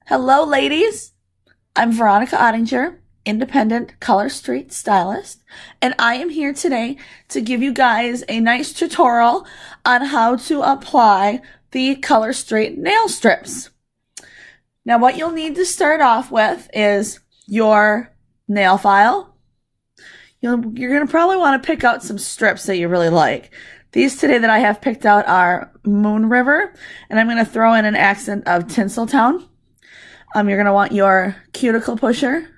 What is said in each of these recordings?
Hello, ladies. I'm Veronica Ottinger, independent Color Street stylist, and I am here today to give you guys a nice tutorial on how to apply the Color Street nail strips. Now, what you'll need to start off with is your nail file. You're going to probably want to pick out some strips that you really like. These today that I have picked out are Moon River, and I'm going to throw in an accent of Tinseltown. You're going to want your cuticle pusher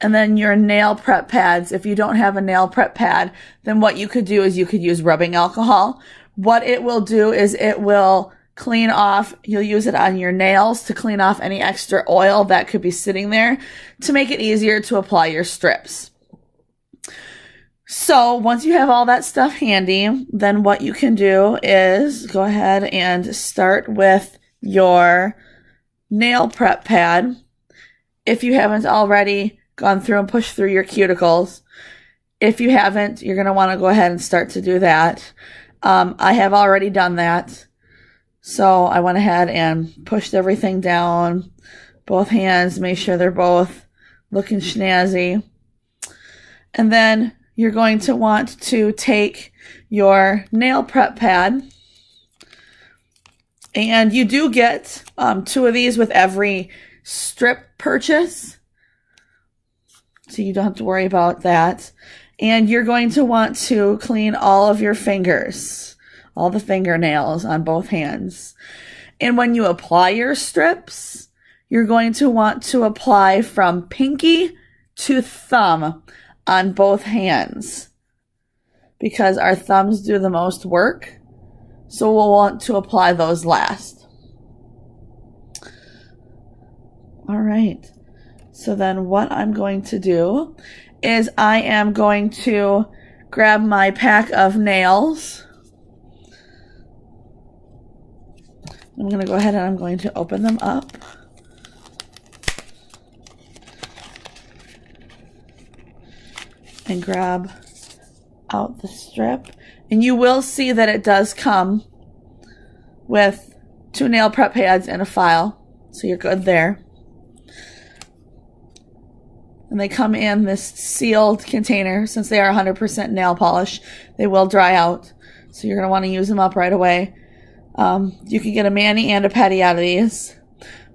and then your nail prep pads. If you don't have a nail prep pad, then what you could do is you could use rubbing alcohol. What it will do is it will clean off, you'll use it on your nails to clean off any extra oil that could be sitting there to make it easier to apply your strips. So once you have all that stuff handy, then what you can do is go ahead and start with your nail prep pad. If you haven't already gone through and pushed through your cuticles, if you haven't, you're going to want to go ahead and start to do that. I have already done that. So I went ahead and pushed everything down, both hands, make sure they're both looking snazzy. And then you're going to want to take your nail prep pad, and you do get 2 of these with every strip purchase, so you don't have to worry about that. And you're going to want to clean all of your fingers, all the fingernails on both hands. And when you apply your strips, you're going to want to apply from pinky to thumb on both hands, because our thumbs do the most work. So we'll want to apply those last. All right. So then what I'm going to do is I am going to grab my pack of nails. I'm going to go ahead and I'm going to open them up. And grab out the strip. And you will see that it does come with 2 nail prep pads and a file. So you're good there. And they come in this sealed container. Since they are 100% nail polish, they will dry out. So you're going to want to use them up right away. You can get a mani and a pedi out of these.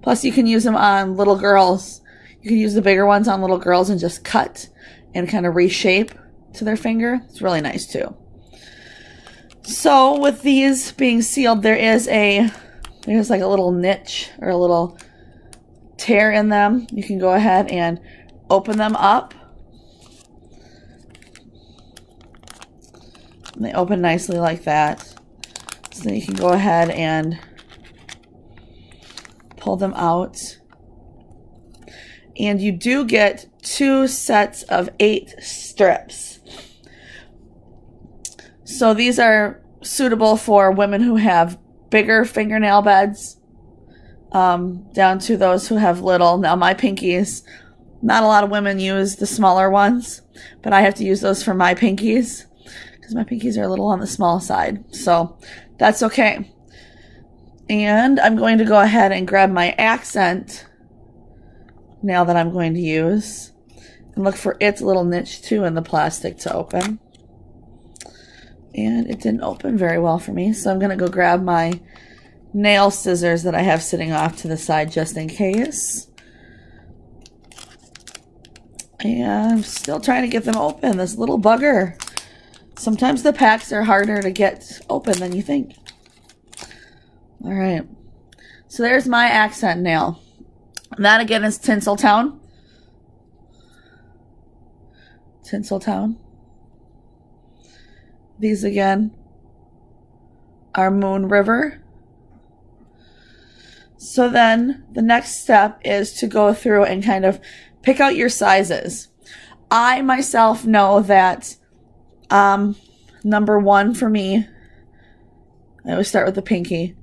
Plus you can use them on little girls. You can use the bigger ones on little girls and just cut and kind of reshape to their finger. It's really nice too. So with these being sealed, there's like a little niche or a little tear in them. You can go ahead and open them up. And they open nicely like that. So then you can go ahead and pull them out. And you do get 2 sets of 8 strips. So these are suitable for women who have bigger fingernail beds, down to those who have little. Now my pinkies, not a lot of women use the smaller ones, but I have to use those for my pinkies because my pinkies are a little on the small side. So that's okay. And I'm going to go ahead and grab my accent nail that I'm going to use and look for its little niche too in the plastic to open. And it didn't open very well for me, so I'm going to go grab my nail scissors that I have sitting off to the side just in case. And I'm still trying to get them open, this little bugger. Sometimes the packs are harder to get open than you think. All right, so there's my accent nail. That again is Tinseltown. Tinseltown. These again are Moon River. So then the next step is to go through and kind of pick out your sizes. I myself know that number 1 for me, I always start with the pinky.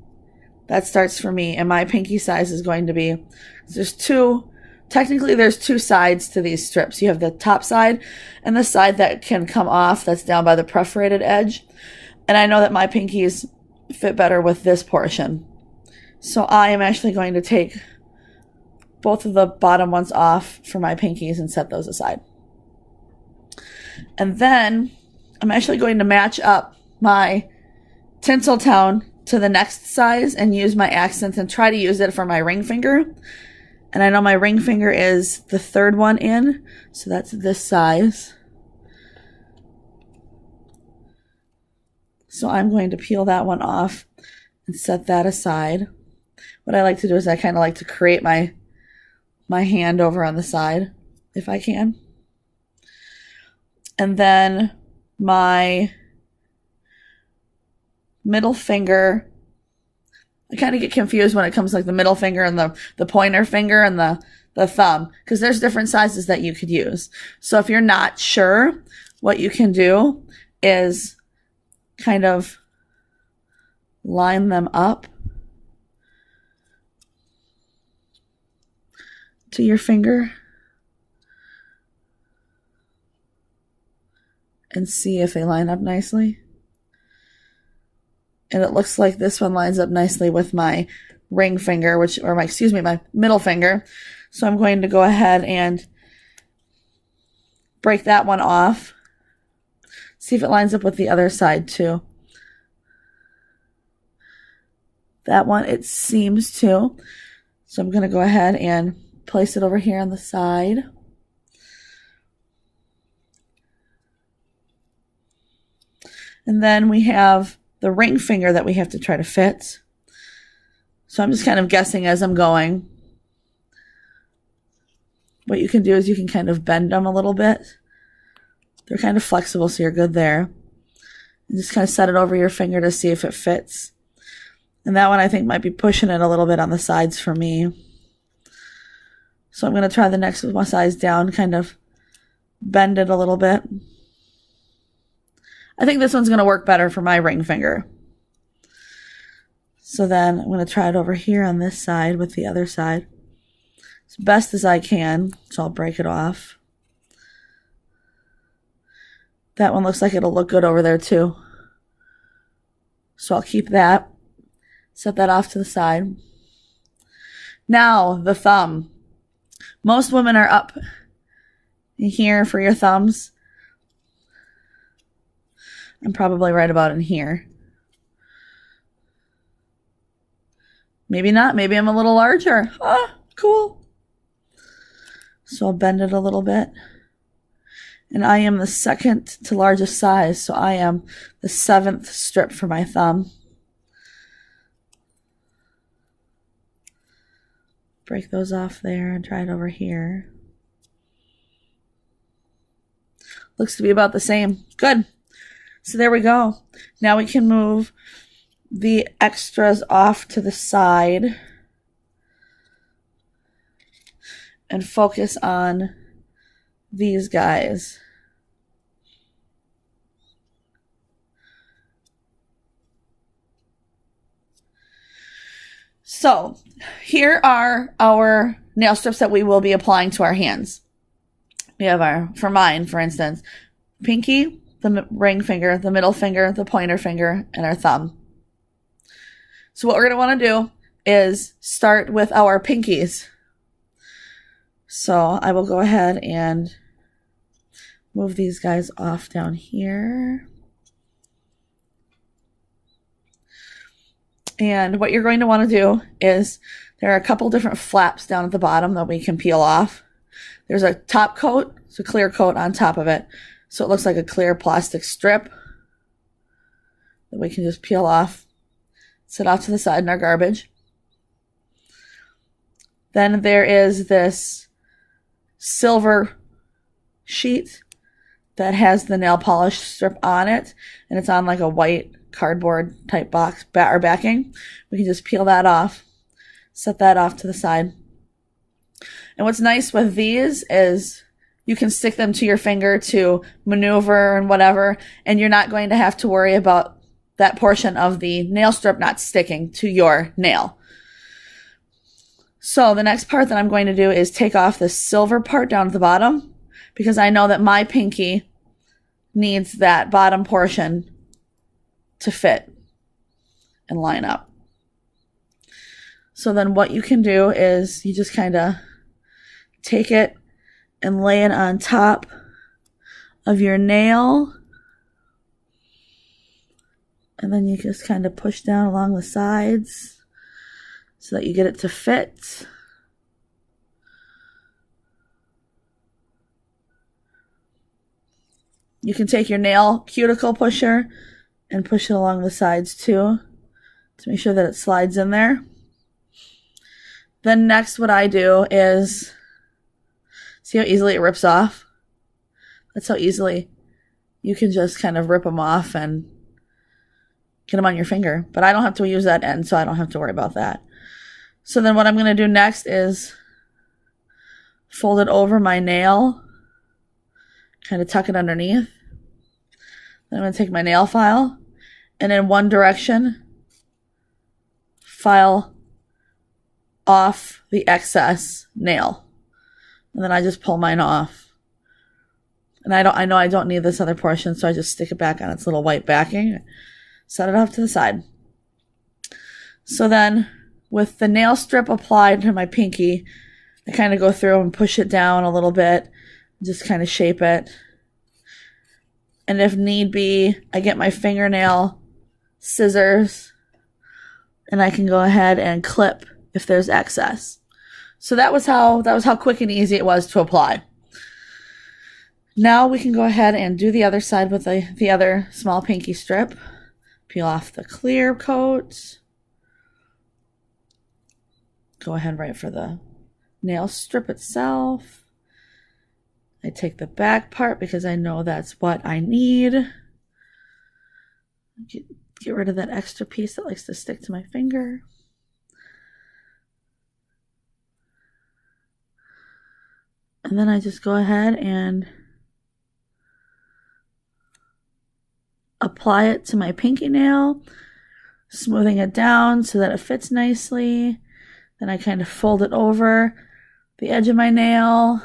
That starts for me, and my pinky size is going to be, technically there's 2 sides to these strips. You have the top side and the side that can come off, that's down by the perforated edge. And I know that my pinkies fit better with this portion. So I am actually going to take both of the bottom ones off for my pinkies and set those aside. And then I'm actually going to match up my Tinseltown to the next size and use my accents and try to use it for my ring finger. And I know my ring finger is the third one in, so that's this size. So I'm going to peel that one off and set that aside. What I like to do is I kind of like to create my hand over on the side, if I can. And then my middle finger, I kind of get confused when it comes to like the middle finger and the pointer finger and the thumb, because there's different sizes that you could use. So if you're not sure, what you can do is kind of line them up to your finger and see if they line up nicely. And it looks like this one lines up nicely with my ring finger, my middle finger. So I'm going to go ahead and break that one off. See if it lines up with the other side too. That one, it seems to. So I'm going to go ahead and place it over here on the side. And then we have the ring finger that we have to try to fit. So I'm just kind of guessing as I'm going. What you can do is you can kind of bend them a little bit. They're kind of flexible, so you're good there. And just kind of set it over your finger to see if it fits. And that one I think might be pushing it a little bit on the sides for me. So I'm going to try the next with my size down, kind of bend it a little bit. I think this one's going to work better for my ring finger. So then I'm going to try it over here on this side with the other side as best as I can. So I'll break it off. That one looks like it'll look good over there too. So I'll keep that. Set that off to the side. Now the thumb. Most women are up here for your thumbs. I'm probably right about in here. Maybe not. Maybe I'm a little larger. Ah, cool. So I'll bend it a little bit. And I am the second to largest size, so I am the 7th strip for my thumb. Break those off there and try it over here. Looks to be about the same. Good. So there we go. Now we can move the extras off to the side and focus on these guys. So here are our nail strips that we will be applying to our hands. We have for mine, for instance, pinky, the ring finger, the middle finger, the pointer finger, and our thumb. So what we're going to want to do is start with our pinkies. So I will go ahead and move these guys off down here. And what you're going to want to do is there are a couple different flaps down at the bottom that we can peel off. There's a top coat, it's a clear coat on top of it. So it looks like a clear plastic strip that we can just peel off, set off to the side in our garbage. Then there is this silver sheet that has the nail polish strip on it, and it's on like a white cardboard type box or backing. We can just peel that off, set that off to the side. And what's nice with these is you can stick them to your finger to maneuver and whatever, and you're not going to have to worry about that portion of the nail strip not sticking to your nail. So the next part that I'm going to do is take off the silver part down at the bottom, because I know that my pinky needs that bottom portion to fit and line up. So then what you can do is you just kind of take it and lay it on top of your nail. And then you just kind of push down along the sides so that you get it to fit. You can take your nail cuticle pusher and push it along the sides too to make sure that it slides in there. Then next what I do is, see how easily it rips off? That's how easily you can just kind of rip them off and get them on your finger. But I don't have to use that end, so I don't have to worry about that. So then what I'm going to do next is fold it over my nail, kind of tuck it underneath. Then I'm going to take my nail file and in one direction file off the excess nail. And then I just pull mine off. And I know I don't need this other portion, so I just stick it back on its little white backing. Set it off to the side. So then with the nail strip applied to my pinky, I kind of go through and push it down a little bit, just kind of shape it. And if need be, I get my fingernail scissors and I can go ahead and clip if there's excess. So that was how quick and easy it was to apply. Now we can go ahead and do the other side with the other small pinky strip. Peel off the clear coat. Go ahead right for the nail strip itself. I take the back part because I know that's what I need. Get rid of that extra piece that likes to stick to my finger. And then I just go ahead and apply it to my pinky nail, smoothing it down so that it fits nicely. Then I kind of fold it over the edge of my nail.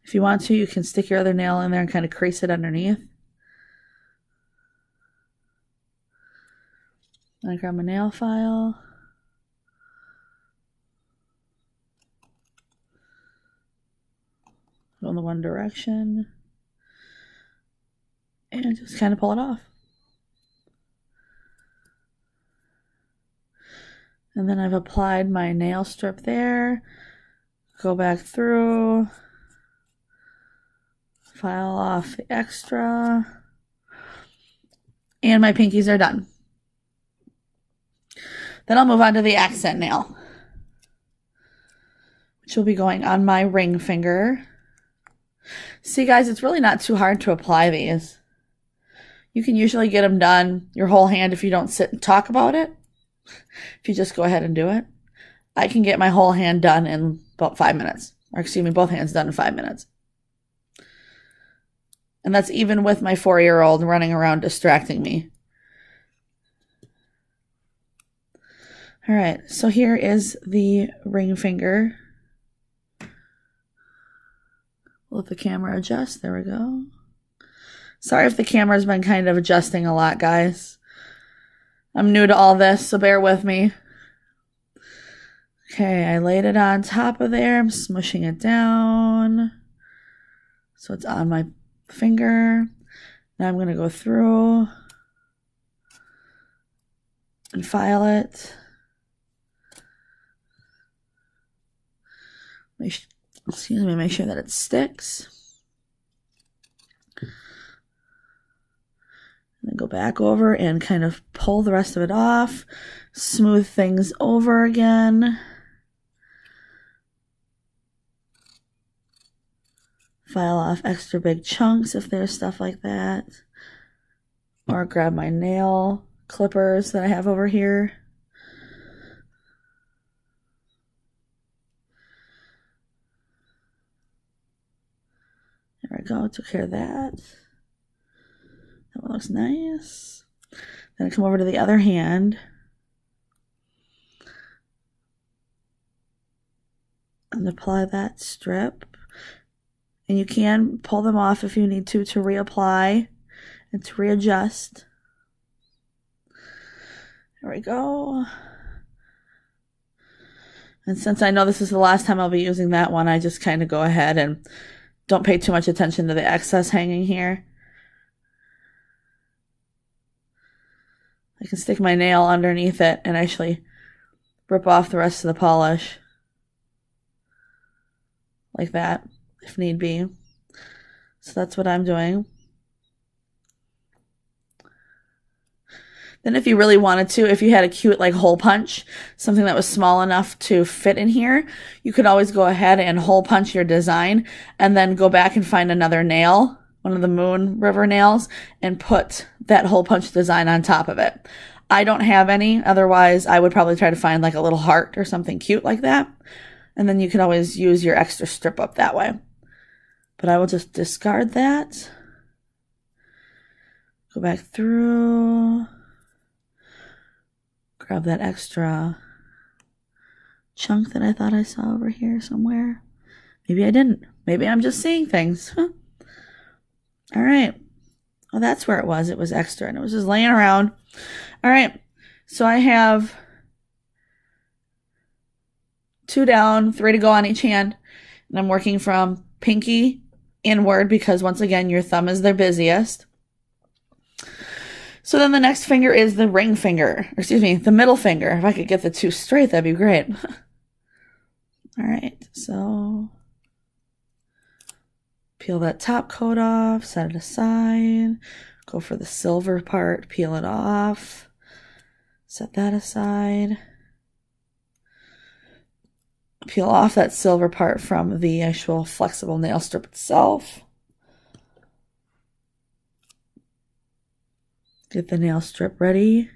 If you want to, you can stick your other nail in there and kind of crease it underneath. Then I grab my nail file. Go in the one direction. And just kind of pull it off. And then I've applied my nail strip there. Go back through. File off the extra. And my pinkies are done. Then I'll move on to the accent nail, which will be going on my ring finger. See guys, it's really not too hard to apply these. You can usually get them done your whole hand if you don't sit and talk about it. If you just go ahead and do it. I can get my whole hand done in about 5 minutes. Or excuse me, both hands done in 5 minutes. And that's even with my 4-year-old running around distracting me. All right, so here is the ring finger. Let the camera adjust. There we go. Sorry if the camera's been kind of adjusting a lot, guys. I'm new to all this, so bear with me. Okay, I laid it on top of there. I'm smushing it down so it's on my finger. Now I'm going to go through and file it. Make sure that it sticks. And then go back over and kind of pull the rest of it off. Smooth things over again. File off extra big chunks if there's stuff like that. Or grab my nail clippers that I have over here. There we go, took care of that. That one looks nice. Then I come over to the other hand. And apply that strip. And you can pull them off if you need to reapply and to readjust. There we go. And since I know this is the last time I'll be using that one, I just kind of go ahead and don't pay too much attention to the excess hanging here. I can stick my nail underneath it and actually rip off the rest of the polish. Like that, if need be. So that's what I'm doing. Then if you really wanted to, if you had a cute like hole punch, something that was small enough to fit in here, you could always go ahead and hole punch your design and then go back and find another nail, one of the Moon River nails, and put that hole punch design on top of it. I don't have any, otherwise I would probably try to find like a little heart or something cute like that. And then you can always use your extra strip up that way. But I will just discard that. Go back through. Grab that extra chunk that I thought I saw over here somewhere. Maybe I didn't. Maybe I'm just seeing things. Huh. All right. Well, that's where it was. It was extra and it was just laying around. All right. So I have 2 down, 3 to go on each hand. And I'm working from pinky inward because once again, your thumb is their busiest. So then the next finger is the ring finger, or excuse me, the middle finger. If I could get the 2 straight, that'd be great. All right, so peel that top coat off, set it aside, go for the silver part, peel it off, set that aside. Peel off that silver part from the actual flexible nail strip itself. Get the nail strip ready.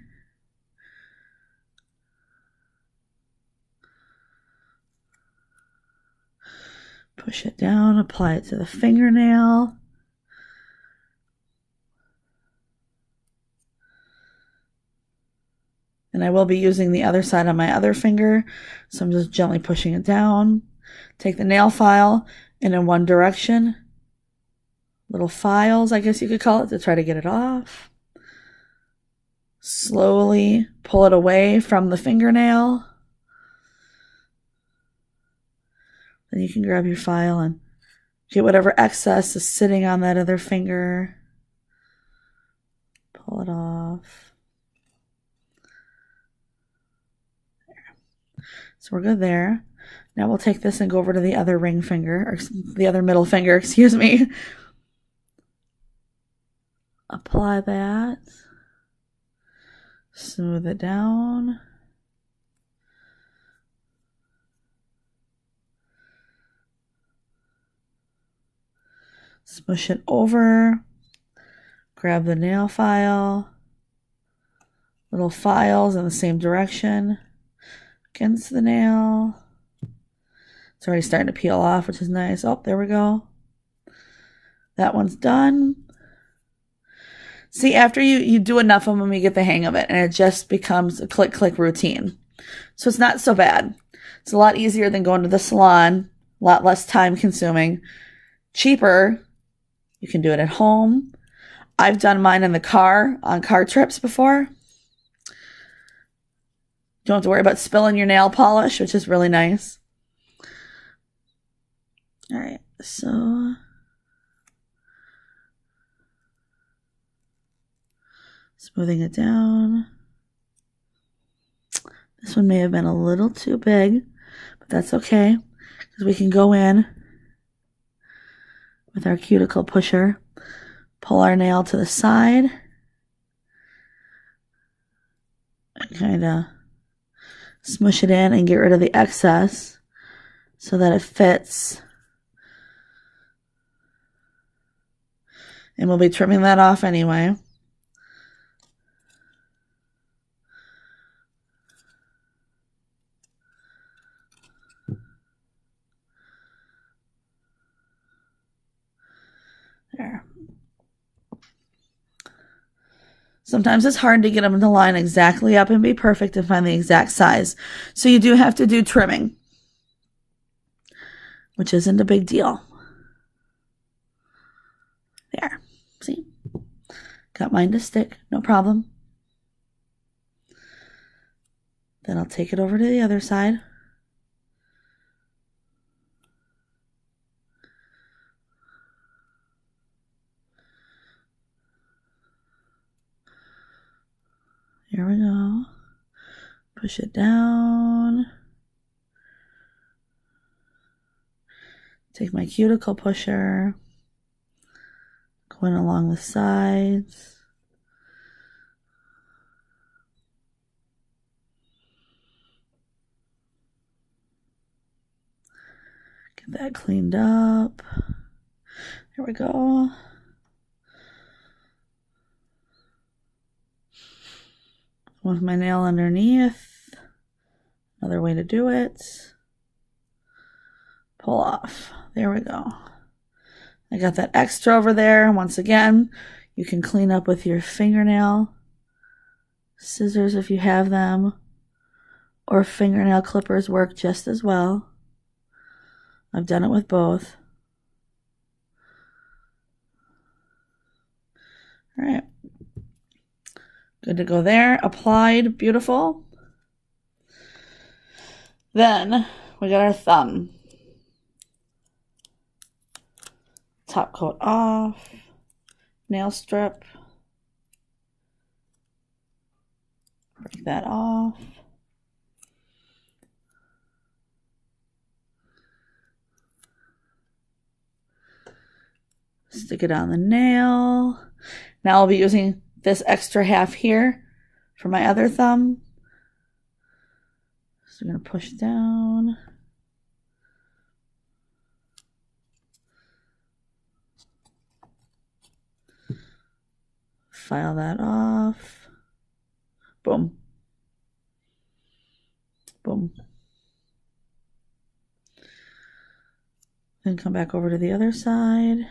Push it down, apply it to the fingernail. And I will be using the other side on my other finger, so I'm just gently pushing it down. Take the nail file and in one direction, little files, I guess you could call it, to try to get it off. Slowly pull it away from the fingernail. Then you can grab your file and get whatever excess is sitting on that other finger. Pull it off. There. So we're good there. Now we'll take this and go over to the other ring finger, or the other middle finger, excuse me. Apply that. Smooth it down. Smush it over. Grab the nail file. Little files in the same direction against the nail. It's already starting to peel off, which is nice. Oh, there we go. That one's done. See, after you do enough of them, you get the hang of it, and it just becomes a click-click routine. So it's not so bad. It's a lot easier than going to the salon, a lot less time-consuming, cheaper. You can do it at home. I've done mine in the car, on car trips before. Don't have to worry about spilling your nail polish, which is really nice. All right, so smoothing it down. This one may have been a little too big, but that's okay, because we can go in with our cuticle pusher, pull our nail to the side, and kind of smush it in and get rid of the excess so that it fits. And we'll be trimming that off anyway. There. Sometimes it's hard to get them to line exactly up and be perfect and find the exact size. So you do have to do trimming, which isn't a big deal. There. See? Got mine to stick. No problem. Then I'll take it over to the other side. Here we go. Push it down. Take my cuticle pusher. Going along the sides. Get that cleaned up. There we go. With my nail underneath. Another way to do it. Pull off. There we go. I got that extra over there. Once again, you can clean up with your fingernail. Scissors if you have them. Or fingernail clippers work just as well. I've done it with both. All right. Good to go there. Applied. Beautiful. Then we got our thumb. Top coat off. Nail strip. Break that off. Stick it on the nail. Now I'll be using this extra half here for my other thumb. So I'm going to push down. File that off. Boom. Boom. Then come back over to the other side.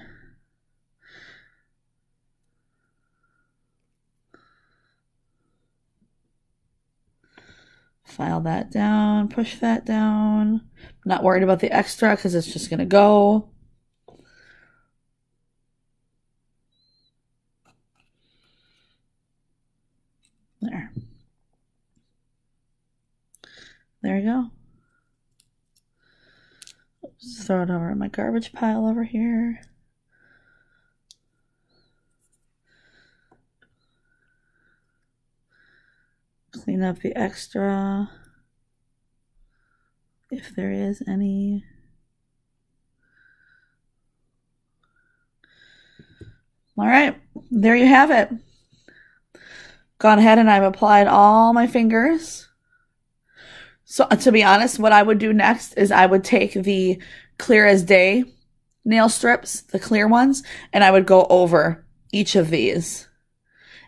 File that down, push that down. Not worried about the extra because it's just going to go. There. There you go. Just throw it over in my garbage pile over here. Clean up the extra, if there is any. All right, there you have it. Gone ahead and I've applied all my fingers. So to be honest, what I would do next is I would take the clear as day nail strips, the clear ones, and I would go over each of these.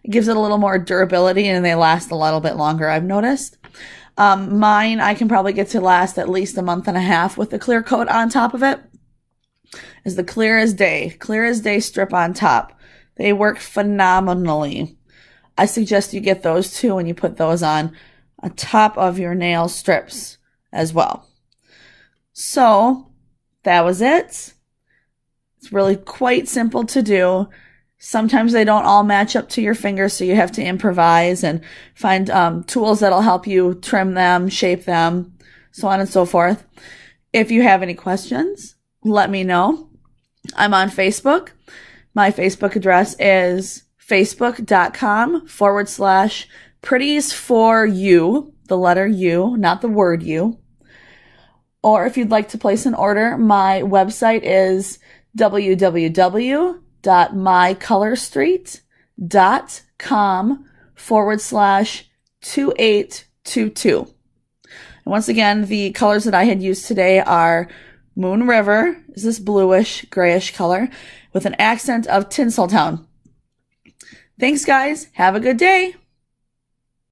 It gives it a little more durability and they last a little bit longer, I've noticed. Mine, I can probably get to last at least a month and a half with the clear coat on top of it. Is the clear as day strip on top. They work phenomenally. I suggest you get those too and you put those on top of your nail strips as well. So that was it. It's really quite simple to do. Sometimes they don't all match up to your fingers, so you have to improvise and find tools that'll help you trim them, shape them, so on and so forth. If you have any questions, let me know. I'm on Facebook. My Facebook address is facebook.com/pretties4u, the letter U, not the word you. Or if you'd like to place an order, my website is www.mycolorstreet.com/2822. And once again, the colors that I had used today are Moon River, is this bluish, grayish color, with an accent of Tinseltown. Thanks, guys. Have a good day.